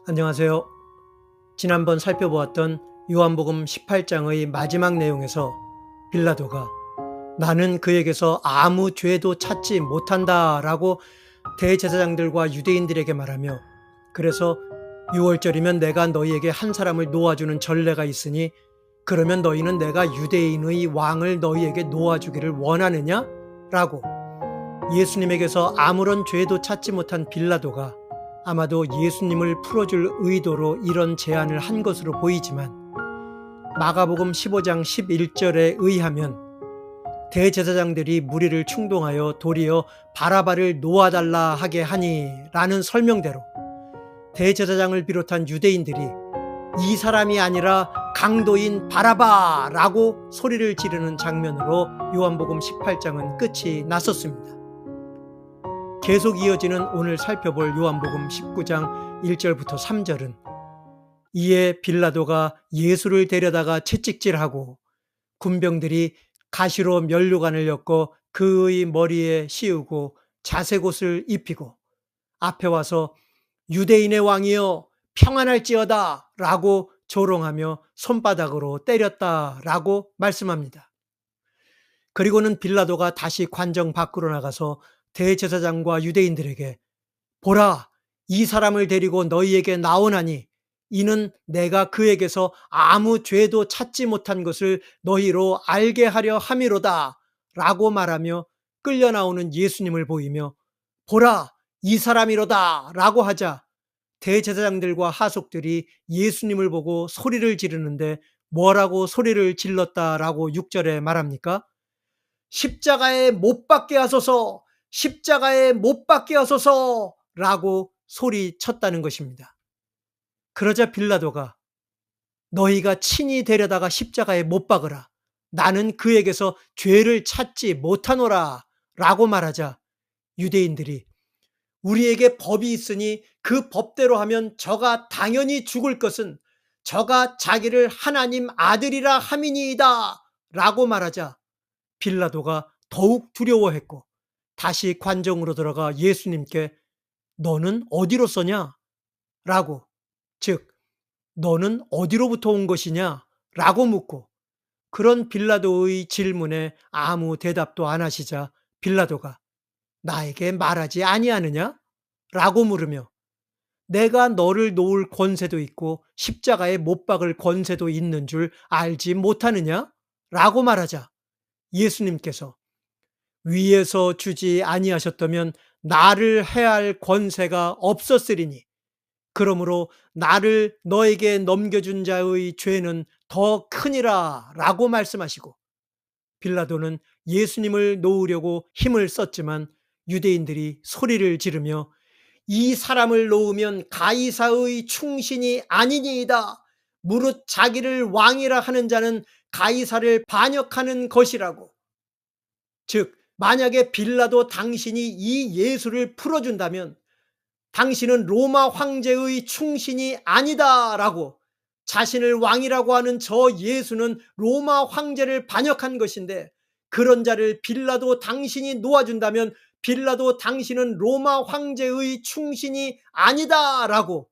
안녕하세요. 지난번 살펴보았던 요한복음 18장의 마지막 내용에서 빌라도가 나는 그에게서 아무 죄도 찾지 못한다 라고 대제사장들과 유대인들에게 말하며, 그래서 6월절이면 내가 너희에게 한 사람을 놓아주는 전례가 있으니 그러면 너희는 내가 유대인의 왕을 너희에게 놓아주기를 원하느냐? 라고 예수님에게서 아무런 죄도 찾지 못한 빌라도가 아마도 예수님을 풀어줄 의도로 이런 제안을 한 것으로 보이지만, 마가복음 15장 11절에 의하면 대제사장들이 무리를 충동하여 도리어 바라바를 놓아달라 하게 하니 라는 설명대로 대제사장을 비롯한 유대인들이 이 사람이 아니라 강도인 바라바라고 소리를 지르는 장면으로 요한복음 18장은 끝이 났었습니다. 계속 이어지는 오늘 살펴볼 요한복음 19장 1절부터 3절은 이에 빌라도가 예수를 데려다가 채찍질하고 군병들이 가시로 면류관을 엮어 그의 머리에 씌우고 자색옷을 입히고 앞에 와서 유대인의 왕이여 평안할지어다 라고 조롱하며 손바닥으로 때렸다 라고 말씀합니다. 그리고는 빌라도가 다시 관정 밖으로 나가서 대제사장과 유대인들에게 보라, 이 사람을 데리고 너희에게 나오나니 이는 내가 그에게서 아무 죄도 찾지 못한 것을 너희로 알게 하려 함이로다 라고 말하며 끌려 나오는 예수님을 보이며 보라, 이 사람이로다 라고 하자 대제사장들과 하속들이 예수님을 보고 소리를 지르는데 뭐라고 소리를 질렀다라고 6절에 말합니까? 십자가에 못 박게 하소서, 십자가에 못 박게 하소서 라고 소리쳤다는 것입니다. 그러자 빌라도가 너희가 친히 데려다가 십자가에 못 박으라, 나는 그에게서 죄를 찾지 못하노라 라고 말하자 유대인들이 우리에게 법이 있으니 그 법대로 하면 저가 당연히 죽을 것은 저가 자기를 하나님 아들이라 함이니이다 라고 말하자 빌라도가 더욱 두려워했고 다시 관정으로 들어가 예수님께 너는 어디로서냐? 라고, 즉 너는 어디로부터 온 것이냐? 라고 묻고, 그런 빌라도의 질문에 아무 대답도 안 하시자 빌라도가 나에게 말하지 아니하느냐? 라고 물으며 내가 너를 놓을 권세도 있고 십자가에 못 박을 권세도 있는 줄 알지 못하느냐? 라고 말하자 예수님께서 위에서 주지 아니하셨다면 나를 해할 권세가 없었으리니 그러므로 나를 너에게 넘겨준 자의 죄는 더 크니라 라고 말씀하시고, 빌라도는 예수님을 놓으려고 힘을 썼지만 유대인들이 소리를 지르며 이 사람을 놓으면 가이사의 충신이 아니니이다, 무릇 자기를 왕이라 하는 자는 가이사를 반역하는 것이라고, 즉 만약에 빌라도 당신이 이 예수를 풀어준다면 당신은 로마 황제의 충신이 아니다 라고, 자신을 왕이라고 하는 저 예수는 로마 황제를 반역한 것인데 그런 자를 빌라도 당신이 놓아준다면 빌라도 당신은 로마 황제의 충신이 아니다 라고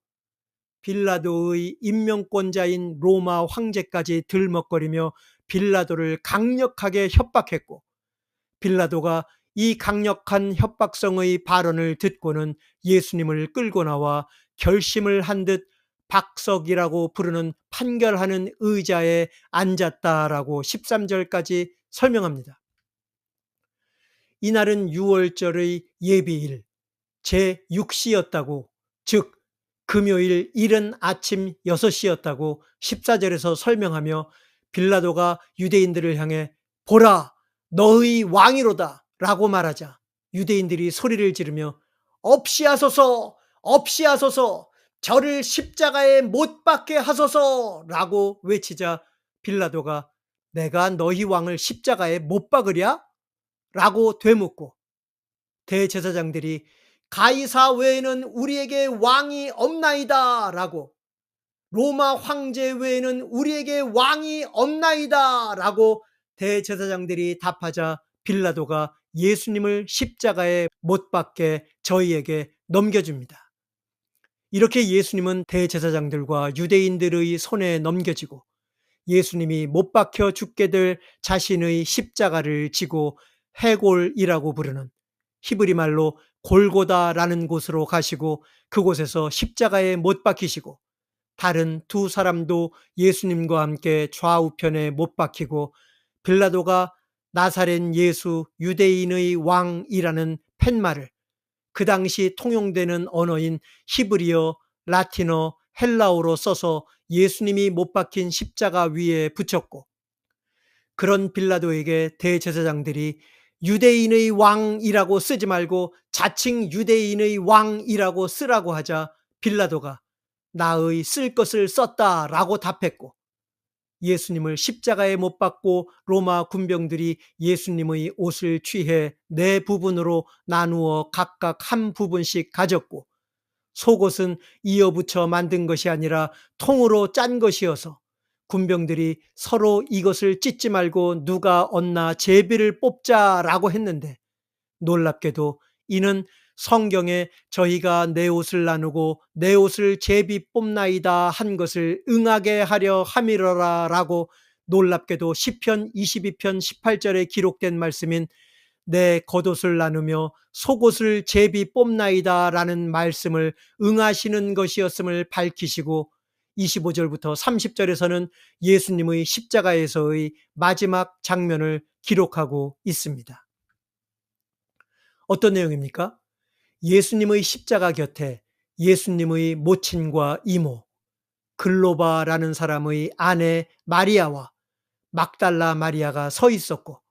빌라도의 임명권자인 로마 황제까지 들먹거리며 빌라도를 강력하게 협박했고, 빌라도가 이 강력한 협박성의 발언을 듣고는 예수님을 끌고 나와 결심을 한 듯 박석이라고 부르는 판결하는 의자에 앉았다라고 13절까지 설명합니다. 이날은 6월절의 예비일 제6시였다고, 즉 금요일 이른 아침 6시였다고 14절에서 설명하며 빌라도가 유대인들을 향해 보라, 너의 왕이로다 라고 말하자 유대인들이 소리를 지르며 없이 하소서, 없이 하소서, 저를 십자가에 못 박게 하소서 라고 외치자 빌라도가 내가 너희 왕을 십자가에 못 박으랴? 라고 되묻고, 대제사장들이 가이사 외에는 우리에게 왕이 없나이다 라고, 로마 황제 외에는 우리에게 왕이 없나이다 라고 대제사장들이 답하자 빌라도가 예수님을 십자가에 못 박게 저희에게 넘겨줍니다. 이렇게 예수님은 대제사장들과 유대인들의 손에 넘겨지고 예수님이 못 박혀 죽게 될 자신의 십자가를 지고 해골이라고 부르는 히브리 말로 골고다라는 곳으로 가시고 그곳에서 십자가에 못 박히시고 다른 두 사람도 예수님과 함께 좌우편에 못 박히고 빌라도가 나사렛 예수 유대인의 왕이라는 팻말을 그 당시 통용되는 언어인 히브리어, 라틴어, 헬라어로 써서 예수님이 못 박힌 십자가 위에 붙였고 그런 빌라도에게 대제사장들이 유대인의 왕이라고 쓰지 말고 자칭 유대인의 왕이라고 쓰라고 하자 빌라도가 나의 쓸 것을 썼다라고 답했고 예수님을 십자가에 못 박고 로마 군병들이 예수님의 옷을 취해 네 부분으로 나누어 각각 한 부분씩 가졌고 속옷은 이어붙여 만든 것이 아니라 통으로 짠 것이어서 군병들이 서로 이것을 찢지 말고 누가 얻나 제비를 뽑자라고 했는데 놀랍게도 이는 성경에 저희가 내 옷을 나누고 내 옷을 제비 뽑나이다 한 것을 응하게 하려 함이러라 라고 놀랍게도 시편 22편 18절에 기록된 말씀인 내 겉옷을 나누며 속옷을 제비 뽑나이다 라는 말씀을 응하시는 것이었음을 밝히시고 25절부터 30절에서는 예수님의 십자가에서의 마지막 장면을 기록하고 있습니다. 어떤 내용입니까? 예수님의 십자가 곁에 예수님의 모친과 이모, 글로바라는 사람의 아내 마리아와 막달라 마리아가 서 있었고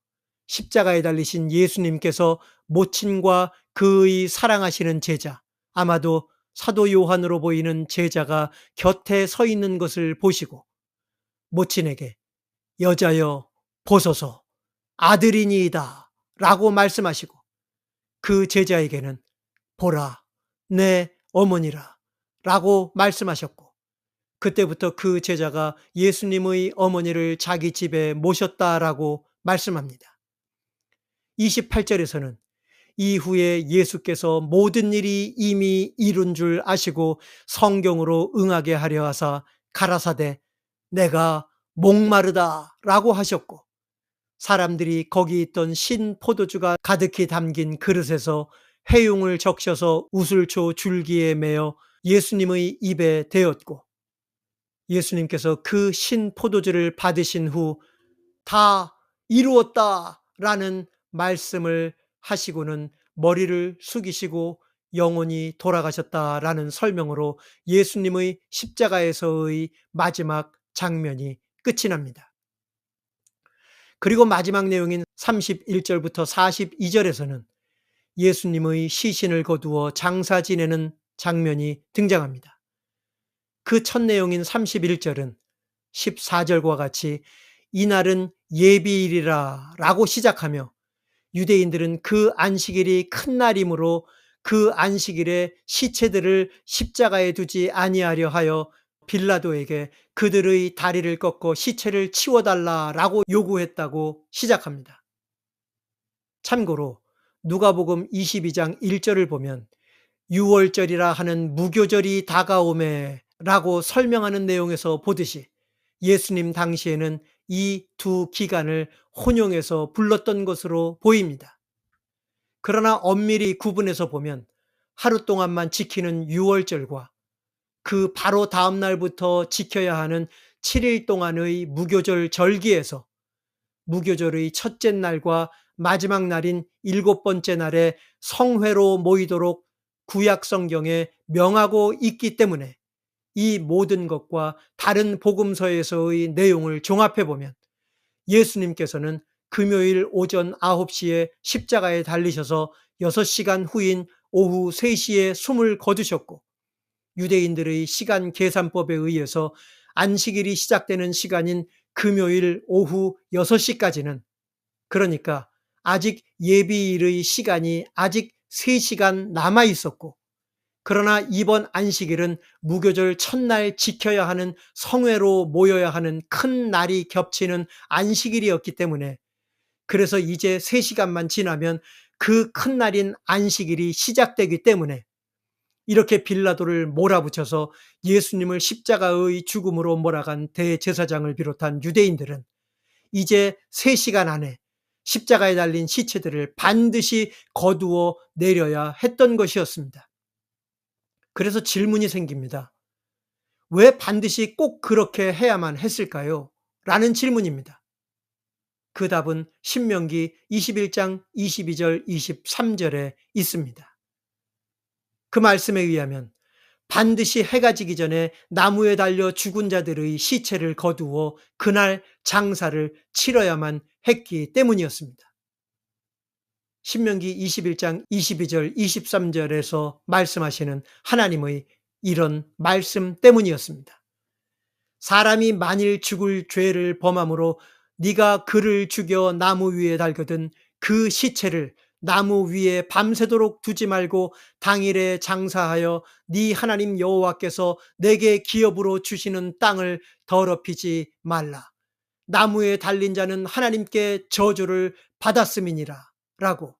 십자가에 달리신 예수님께서 모친과 그의 사랑하시는 제자, 아마도 사도 요한으로 보이는 제자가 곁에 서 있는 것을 보시고 모친에게 여자여 보소서 아들이니이다 라고 말씀하시고 그 제자에게는 보라 내 어머니라 라고 말씀하셨고 그때부터 그 제자가 예수님의 어머니를 자기 집에 모셨다라고 말씀합니다. 28절에서는 이후에 예수께서 모든 일이 이미 이룬 줄 아시고 성경으로 응하게 하려 하사 가라사대 내가 목마르다 라고 하셨고 사람들이 거기 있던 신 포도주가 가득히 담긴 그릇에서 해용을 적셔서 우슬초 줄기에 매어 예수님의 입에 대었고 예수님께서 그 신 포도주를 받으신 후 다 이루었다 라는 말씀을 하시고는 머리를 숙이시고 영원히 돌아가셨다라는 설명으로 예수님의 십자가에서의 마지막 장면이 끝이 납니다. 그리고 마지막 내용인 31절부터 42절에서는 예수님의 시신을 거두어 장사 지내는 장면이 등장합니다. 그 첫 내용인 31절은 14절과 같이 이날은 예비일이라 라고 시작하며 유대인들은 그 안식일이 큰 날이므로 그 안식일에 시체들을 십자가에 두지 아니하려 하여 빌라도에게 그들의 다리를 꺾어 시체를 치워달라라고 요구했다고 시작합니다. 참고로 누가복음 22장 1절을 보면 유월절이라 하는 무교절이 다가오매 라고 설명하는 내용에서 보듯이 예수님 당시에는 이 두 기간을 혼용해서 불렀던 것으로 보입니다. 그러나 엄밀히 구분해서 보면 하루 동안만 지키는 유월절과 그 바로 다음 날부터 지켜야 하는 7일 동안의 무교절 절기에서 무교절의 첫째 날과 마지막 날인 7번째 날에 성회로 모이도록 구약 성경에 명하고 있기 때문에 이 모든 것과 다른 복음서에서의 내용을 종합해 보면 예수님께서는 금요일 오전 9시에 십자가에 달리셔서 6시간 후인 오후 3시에 숨을 거두셨고 유대인들의 시간 계산법에 의해서 안식일이 시작되는 시간인 금요일 오후 6시까지는 그러니까 아직 예비일의 시간이 아직 3시간 남아 있었고 그러나 이번 안식일은 무교절 첫날 지켜야 하는 성회로 모여야 하는 큰 날이 겹치는 안식일이었기 때문에 그래서 이제 3시간만 지나면 그 큰 날인 안식일이 시작되기 때문에 이렇게 빌라도를 몰아붙여서 예수님을 십자가의 죽음으로 몰아간 대제사장을 비롯한 유대인들은 이제 3시간 안에 십자가에 달린 시체들을 반드시 거두어 내려야 했던 것이었습니다. 그래서 질문이 생깁니다. 왜 반드시 꼭 그렇게 해야만 했을까요? 라는 질문입니다. 그 답은 신명기 21장 22절 23절에 있습니다. 그 말씀에 의하면 반드시 해가 지기 전에 나무에 달려 죽은 자들의 시체를 거두어 그날 장사를 치러야만 했기 때문이었습니다. 신명기 21장 22절 23절에서 말씀하시는 하나님의 이런 말씀 때문이었습니다. 사람이 만일 죽을 죄를 범함으로 네가 그를 죽여 나무 위에 달거든 그 시체를 나무 위에 밤새도록 두지 말고 당일에 장사하여 네 하나님 여호와께서 내게 기업으로 주시는 땅을 더럽히지 말라. 나무에 달린 자는 하나님께 저주를 받았음이니라 라고.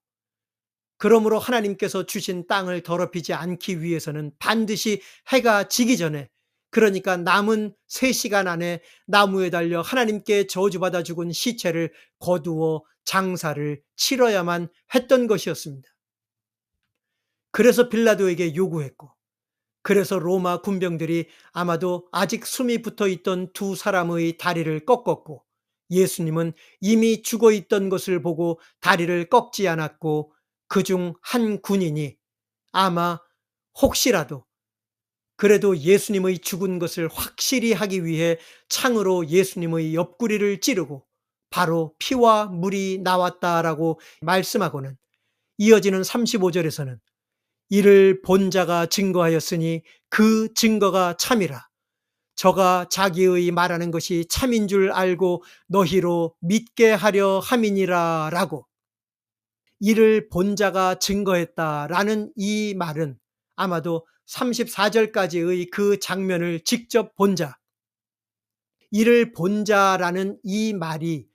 그러므로 하나님께서 주신 땅을 더럽히지 않기 위해서는 반드시 해가 지기 전에, 그러니까 남은 3시간 안에 나무에 달려 하나님께 저주받아 죽은 시체를 거두어 장사를 치러야만 했던 것이었습니다. 그래서 빌라도에게 요구했고, 그래서 로마 군병들이 아마도 아직 숨이 붙어 있던 2사람의 다리를 꺾었고, 예수님은 이미 죽어 있던 것을 보고 다리를 꺾지 않았고, 그중 한 군인이 아마 혹시라도 그래도 예수님의 죽은 것을 확실히 하기 위해 창으로 예수님의 옆구리를 찌르고 바로 피와 물이 나왔다라고 말씀하고는 이어지는 35절에서는 이를 본 자가 증거하였으니 그 증거가 참이라. 저가 자기의 말하는 것이 참인 줄 알고 너희로 믿게 하려 함이니라 라고. 이를 본 자가 증거했다라는 이 말은 아마도 34절까지의 그 장면을 직접 본 자, 이를 본 자라는 이 말이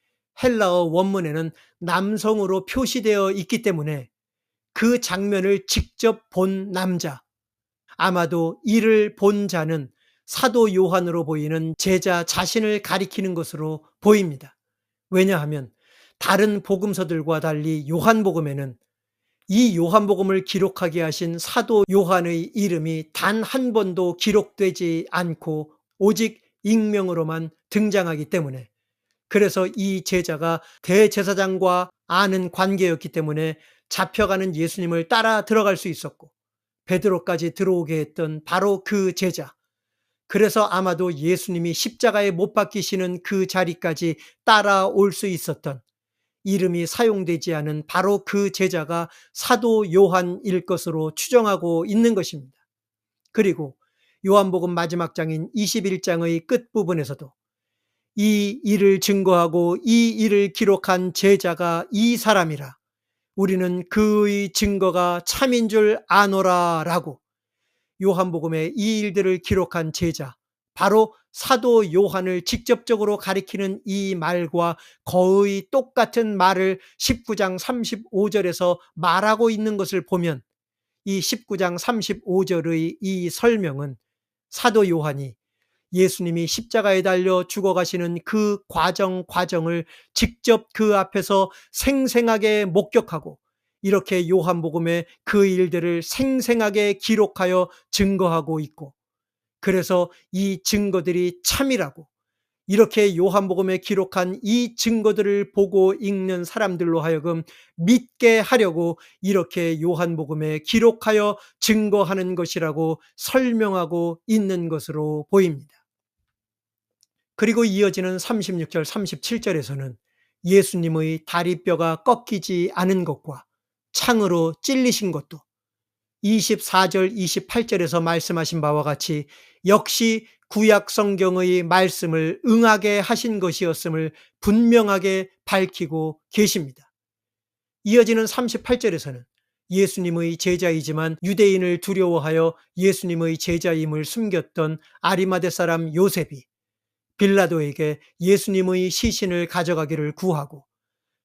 헬라어 원문에는 남성으로 표시되어 있기 때문에 그 장면을 직접 본 남자, 아마도 이를 본 자는 사도 요한으로 보이는 제자 자신을 가리키는 것으로 보입니다. 왜냐하면 다른 복음서들과 달리 요한복음에는 이 요한복음을 기록하게 하신 사도 요한의 이름이 단 한 번도 기록되지 않고 오직 익명으로만 등장하기 때문에, 그래서 이 제자가 대제사장과 아는 관계였기 때문에 잡혀가는 예수님을 따라 들어갈 수 있었고 베드로까지 들어오게 했던 바로 그 제자, 그래서 아마도 예수님이 십자가에 못 박히시는 그 자리까지 따라올 수 있었던, 이름이 사용되지 않은 바로 그 제자가 사도 요한일 것으로 추정하고 있는 것입니다. 그리고 요한복음 마지막 장인 21장의 끝부분에서도 이 일을 증거하고 이 일을 기록한 제자가 이 사람이라, 우리는 그의 증거가 참인 줄 아노라 라고, 요한복음에 이 일들을 기록한 제자, 바로 사도 요한을 직접적으로 가리키는 이 말과 거의 똑같은 말을 19장 35절에서 말하고 있는 것을 보면 이 19장 35절의 이 설명은 사도 요한이 예수님이 십자가에 달려 죽어가시는 그 과정을 직접 그 앞에서 생생하게 목격하고 이렇게 요한복음에 그 일들을 생생하게 기록하여 증거하고 있고, 그래서 이 증거들이 참이라고, 이렇게 요한복음에 기록한 이 증거들을 보고 읽는 사람들로 하여금 믿게 하려고 이렇게 요한복음에 기록하여 증거하는 것이라고 설명하고 있는 것으로 보입니다. 그리고 이어지는 36절 37절에서는 예수님의 다리뼈가 꺾이지 않은 것과 창으로 찔리신 것도 24절 28절에서 말씀하신 바와 같이 역시 구약 성경의 말씀을 응하게 하신 것이었음을 분명하게 밝히고 계십니다. 이어지는 38절에서는 예수님의 제자이지만 유대인을 두려워하여 예수님의 제자임을 숨겼던 아리마대 사람 요셉이 빌라도에게 예수님의 시신을 가져가기를 구하고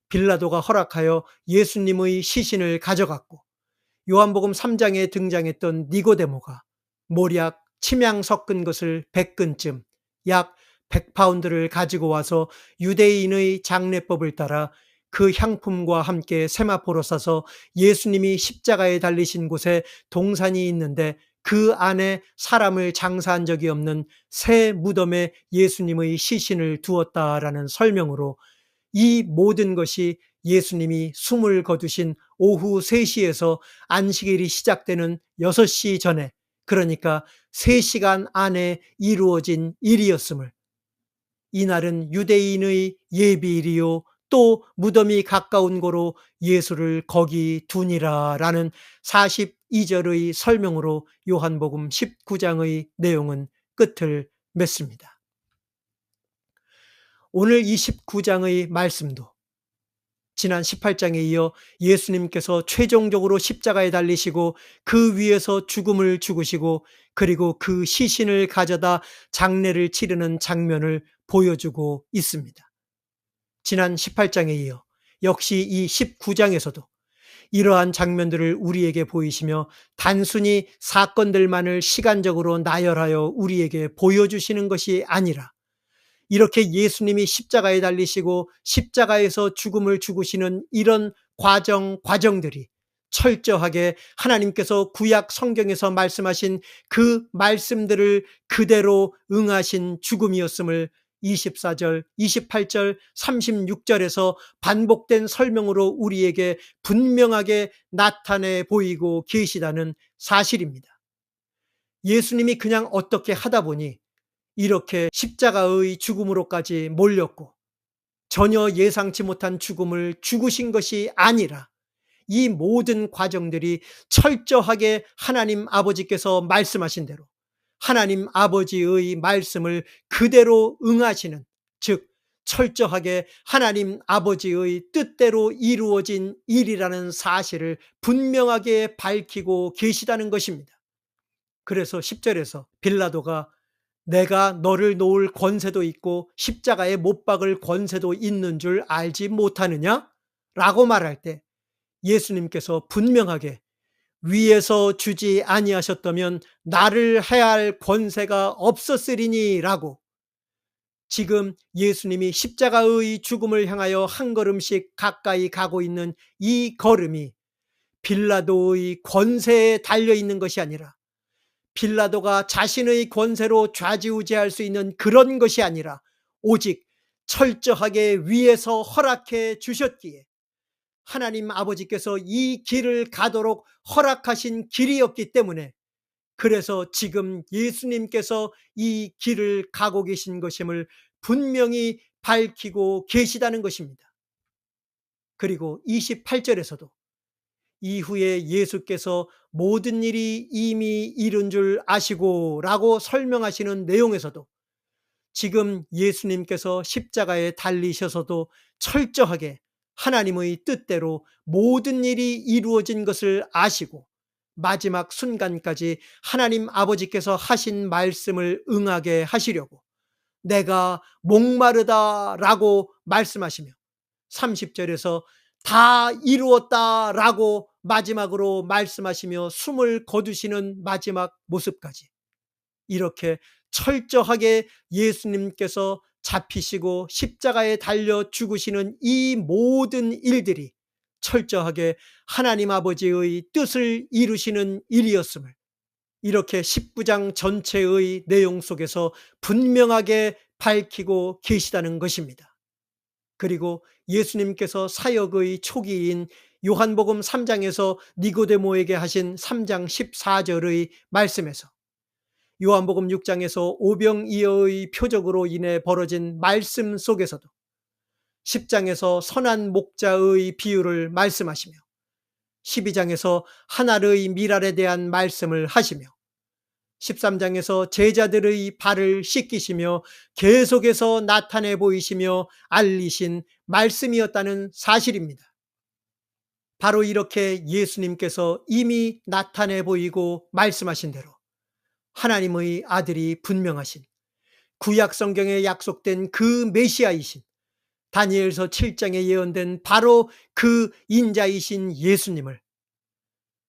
빌라도가 허락하여 예수님의 시신을 가져갔고, 요한복음 3장에 등장했던 니고데모가 모략, 침향 섞은 것을 100근쯤 약 100파운드를 가지고 와서 유대인의 장례법을 따라 그 향품과 함께 세마포로 싸서 예수님이 십자가에 달리신 곳에 동산이 있는데 그 안에 사람을 장사한 적이 없는 새 무덤에 예수님의 시신을 두었다라는 설명으로 이 모든 것이 예수님이 숨을 거두신 오후 3시에서 안식일이 시작되는 6시 전에, 그러니까 3시간 안에 이루어진 일이었음을, 이날은 유대인의 예비일이요 또 무덤이 가까운 고로 예수를 거기 두니라 라는 42절의 설명으로 요한복음 19장의 내용은 끝을 맺습니다. 오늘 이 19장의 말씀도 지난 18장에 이어 예수님께서 최종적으로 십자가에 달리시고 그 위에서 죽음을 죽으시고 그리고 그 시신을 가져다 장례를 치르는 장면을 보여주고 있습니다. 지난 18장에 이어 역시 이 19장에서도 이러한 장면들을 우리에게 보이시며 단순히 사건들만을 시간적으로 나열하여 우리에게 보여주시는 것이 아니라 이렇게 예수님이 십자가에 달리시고 십자가에서 죽음을 죽으시는 이런 과정들이 철저하게 하나님께서 구약 성경에서 말씀하신 그 말씀들을 그대로 응하신 죽음이었음을 24절, 28절, 36절에서 반복된 설명으로 우리에게 분명하게 나타내 보이고 계시다는 사실입니다. 예수님이 그냥 어떻게 하다 보니 이렇게 십자가의 죽음으로까지 몰렸고 전혀 예상치 못한 죽음을 죽으신 것이 아니라 이 모든 과정들이 철저하게 하나님 아버지께서 말씀하신 대로 하나님 아버지의 말씀을 그대로 응하시는, 즉 철저하게 하나님 아버지의 뜻대로 이루어진 일이라는 사실을 분명하게 밝히고 계시다는 것입니다. 그래서 10절에서 빌라도가 내가 너를 놓을 권세도 있고 십자가에 못 박을 권세도 있는 줄 알지 못하느냐? 라고 말할 때 예수님께서 분명하게 위에서 주지 아니하셨다면 나를 해할 권세가 없었으리니 라고, 지금 예수님이 십자가의 죽음을 향하여 한 걸음씩 가까이 가고 있는 이 걸음이 빌라도의 권세에 달려있는 것이 아니라 빌라도가 자신의 권세로 좌지우지할 수 있는 그런 것이 아니라 오직 철저하게 위에서 허락해 주셨기에 하나님 아버지께서 이 길을 가도록 허락하신 길이었기 때문에, 그래서 지금 예수님께서 이 길을 가고 계신 것임을 분명히 밝히고 계시다는 것입니다. 그리고 28절에서도 이후에 예수께서 모든 일이 이미 이룬 줄 아시고 라고 설명하시는 내용에서도 지금 예수님께서 십자가에 달리셔서도 철저하게 하나님의 뜻대로 모든 일이 이루어진 것을 아시고 마지막 순간까지 하나님 아버지께서 하신 말씀을 응하게 하시려고 내가 목마르다 라고 말씀하시며 30절에서 다 이루었다 라고 마지막으로 말씀하시며 숨을 거두시는 마지막 모습까지 이렇게 철저하게 예수님께서 잡히시고 십자가에 달려 죽으시는 이 모든 일들이 철저하게 하나님 아버지의 뜻을 이루시는 일이었음을 이렇게 19장 전체의 내용 속에서 분명하게 밝히고 계시다는 것입니다. 그리고 예수님께서 사역의 초기인 요한복음 3장에서 니고데모에게 하신 3장 14절의 말씀에서 요한복음 6장에서 오병이어의 표적으로 인해 벌어진 말씀 속에서도 10장에서 선한 목자의 비유를 말씀하시며 12장에서 한 알의 밀알에 대한 말씀을 하시며 13장에서 제자들의 발을 씻기시며 계속해서 나타내 보이시며 알리신 말씀이었다는 사실입니다. 바로 이렇게 예수님께서 이미 나타내 보이고 말씀하신 대로 하나님의 아들이 분명하신 구약 성경에 약속된 그 메시아이신 다니엘서 7장에 예언된 바로 그 인자이신 예수님을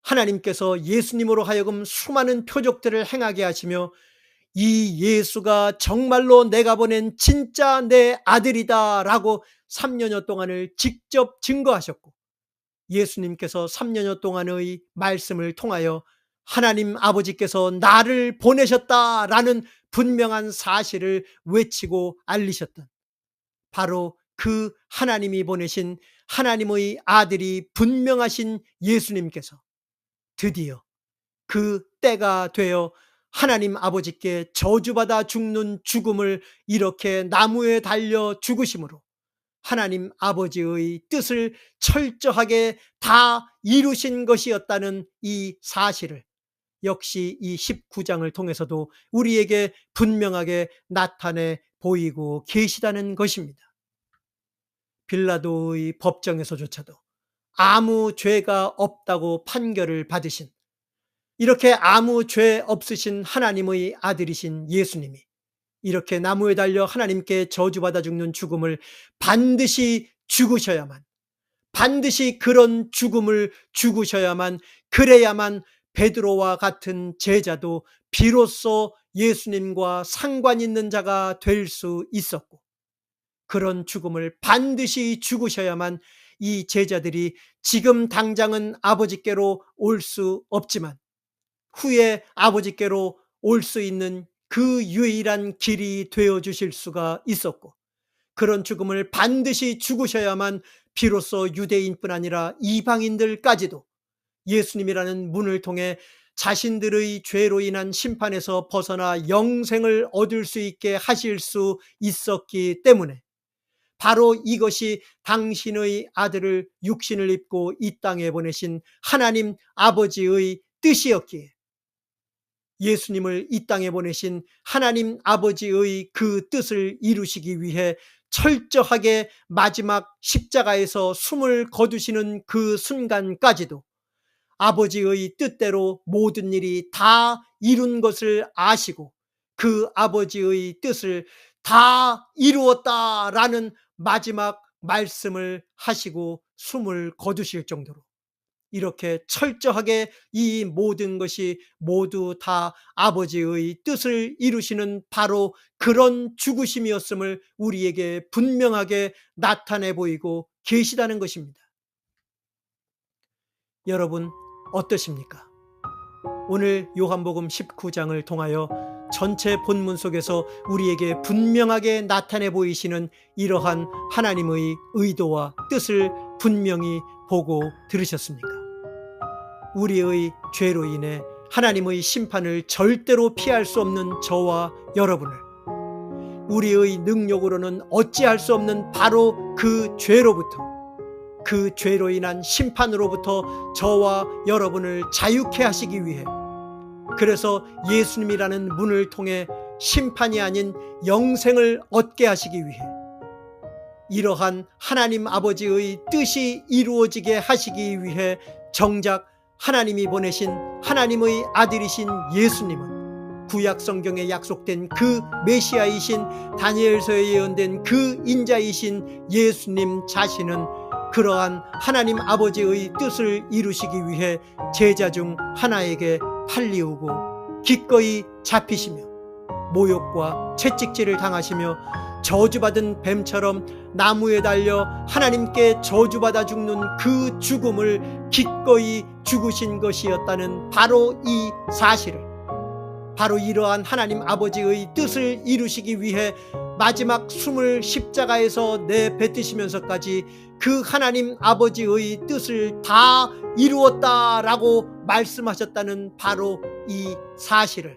하나님께서 예수님으로 하여금 수많은 표적들을 행하게 하시며 이 예수가 정말로 내가 보낸 진짜 내 아들이다 라고 3년여 동안을 직접 증거하셨고, 예수님께서 3년여 동안의 말씀을 통하여 하나님 아버지께서 나를 보내셨다라는 분명한 사실을 외치고 알리셨던, 바로 그 하나님이 보내신 하나님의 아들이 분명하신 예수님께서 드디어 그 때가 되어 하나님 아버지께 저주받아 죽는 죽음을 이렇게 나무에 달려 죽으심으로 하나님 아버지의 뜻을 철저하게 다 이루신 것이었다는 이 사실을 역시 이 19장을 통해서도 우리에게 분명하게 나타내 보이고 계시다는 것입니다. 빌라도의 법정에서조차도 아무 죄가 없다고 판결을 받으신, 이렇게 아무 죄 없으신 하나님의 아들이신 예수님이 이렇게 나무에 달려 하나님께 저주받아 죽는 죽음을 반드시 죽으셔야만, 반드시 그런 죽음을 죽으셔야만, 그래야만 베드로와 같은 제자도 비로소 예수님과 상관 있는 자가 될 수 있었고, 그런 죽음을 반드시 죽으셔야만 이 제자들이 지금 당장은 아버지께로 올 수 없지만 후에 아버지께로 올 수 있는 그 유일한 길이 되어 주실 수가 있었고, 그런 죽음을 반드시 죽으셔야만 비로소 유대인뿐 아니라 이방인들까지도 예수님이라는 문을 통해 자신들의 죄로 인한 심판에서 벗어나 영생을 얻을 수 있게 하실 수 있었기 때문에, 바로 이것이 당신의 아들을 육신을 입고 이 땅에 보내신 하나님 아버지의 뜻이었기에, 예수님을 이 땅에 보내신 하나님 아버지의 그 뜻을 이루시기 위해 철저하게 마지막 십자가에서 숨을 거두시는 그 순간까지도 아버지의 뜻대로 모든 일이 다 이룬 것을 아시고 그 아버지의 뜻을 다 이루었다라는 마지막 말씀을 하시고 숨을 거두실 정도로 이렇게 철저하게 이 모든 것이 모두 다 아버지의 뜻을 이루시는 바로 그런 죽으심이었음을 우리에게 분명하게 나타내 보이고 계시다는 것입니다. 여러분 어떠십니까? 오늘 요한복음 19장을 통하여 전체 본문 속에서 우리에게 분명하게 나타내 보이시는 이러한 하나님의 의도와 뜻을 분명히 보고 들으셨습니까? 우리의 죄로 인해 하나님의 심판을 절대로 피할 수 없는 저와 여러분을, 우리의 능력으로는 어찌할 수 없는 바로 그 죄로부터, 그 죄로 인한 심판으로부터 저와 여러분을 자유케 하시기 위해, 그래서 예수님이라는 문을 통해 심판이 아닌 영생을 얻게 하시기 위해 이러한 하나님 아버지의 뜻이 이루어지게 하시기 위해 정작 하나님이 보내신 하나님의 아들이신 예수님은 구약 성경에 약속된 그 메시아이신, 다니엘서에 예언된 그 인자이신 예수님 자신은 그러한 하나님 아버지의 뜻을 이루시기 위해 제자 중 하나에게 팔리우고 기꺼이 잡히시며 모욕과 채찍질을 당하시며 저주받은 뱀처럼 나무에 달려 하나님께 저주받아 죽는 그 죽음을 기꺼이 죽으신 것이었다는 바로 이 사실을, 바로 이러한 하나님 아버지의 뜻을 이루시기 위해 마지막 숨을 십자가에서 내뱉으시면서까지 그 하나님 아버지의 뜻을 다 이루었다라고 말씀하셨다는 바로 이 사실을,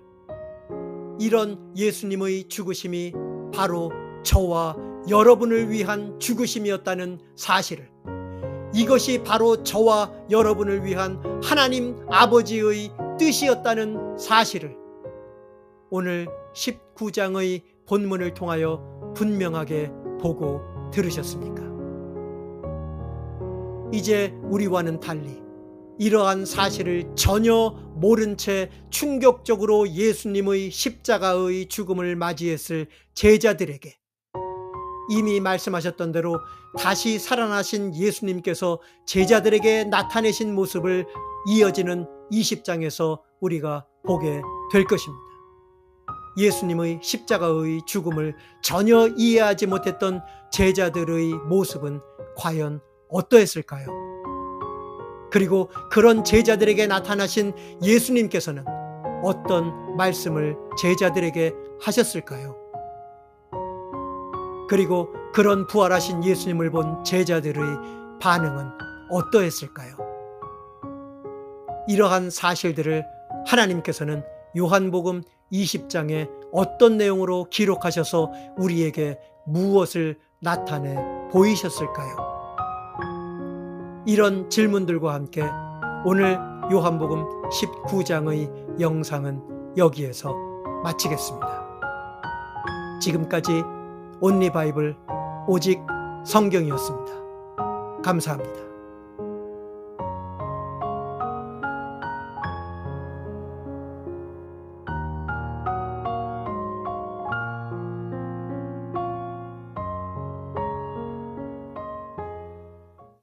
이런 예수님의 죽으심이 바로 저와 여러분을 위한 죽으심이었다는 사실을, 이것이 바로 저와 여러분을 위한 하나님 아버지의 뜻이었다는 사실을 오늘 19장의 본문을 통하여 분명하게 보고 들으셨습니까? 이제 우리와는 달리 이러한 사실을 전혀 모른 채 충격적으로 예수님의 십자가의 죽음을 맞이했을 제자들에게 이미 말씀하셨던 대로 다시 살아나신 예수님께서 제자들에게 나타내신 모습을 이어지는 20장에서 우리가 보게 될 것입니다. 예수님의 십자가의 죽음을 전혀 이해하지 못했던 제자들의 모습은 과연 어떠했을까요? 그리고 그런 제자들에게 나타나신 예수님께서는 어떤 말씀을 제자들에게 하셨을까요? 그리고 그런 부활하신 예수님을 본 제자들의 반응은 어떠했을까요? 이러한 사실들을 하나님께서는 요한복음 20장에 어떤 내용으로 기록하셔서 우리에게 무엇을 나타내 보이셨을까요? 이런 질문들과 함께 오늘 요한복음 19장의 영상은 여기에서 마치겠습니다. 지금까지 온리 바이블 오직 성경이었습니다. 감사합니다.